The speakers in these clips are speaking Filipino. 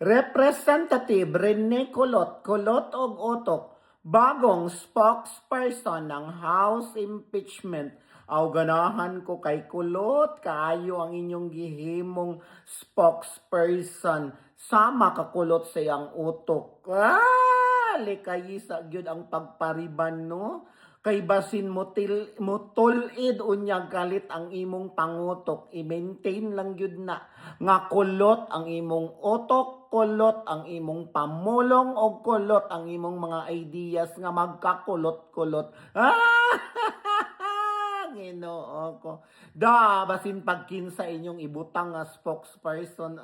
Representative Rene Kulot og Utok, bagong spokesperson ng House Impeachment. Aw ganahan ko kay Kulot, kaayo ang inyong gihimong spokesperson. Sama ka Kulot sa iyang utok. Likayisa gyud ang pagpariban no? Kay basin mo tulid unyag kalit ang imong pangutok, i-maintain lang gyud na nga kulot ang imong utok, kulot ang imong pamulong o kulot ang imong mga ideas nga magkakulot-kulot. Ginoo ko. Basin pagkin sa inyong ibutang nga spokesperson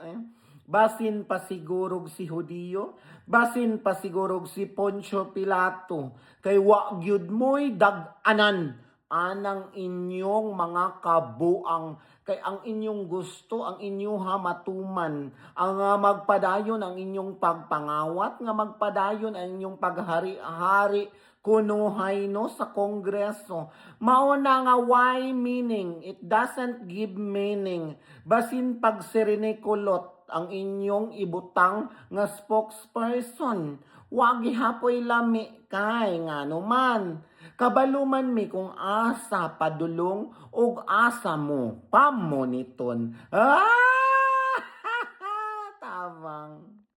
basin pa sigurog si Hudiyo, basin pa sigurog si Poncio Pilato, kay wa gyud mo'y dag-anan anang inyong mga kabuang, kay ang inyong gusto, ang inyong hamatuman, ang magpadayon ang inyong pagpangawat, nga magpadayon ang inyong paghari-hari, kunuhay no sa Kongreso. Mauna nga why meaning, it doesn't give meaning. Basin pag sirinikulot ang inyong ibutang nga spokesperson. Wag gihapoy lami kay nga naman. Kabaluman mi kung asa padulong ug asa mo pamoniton.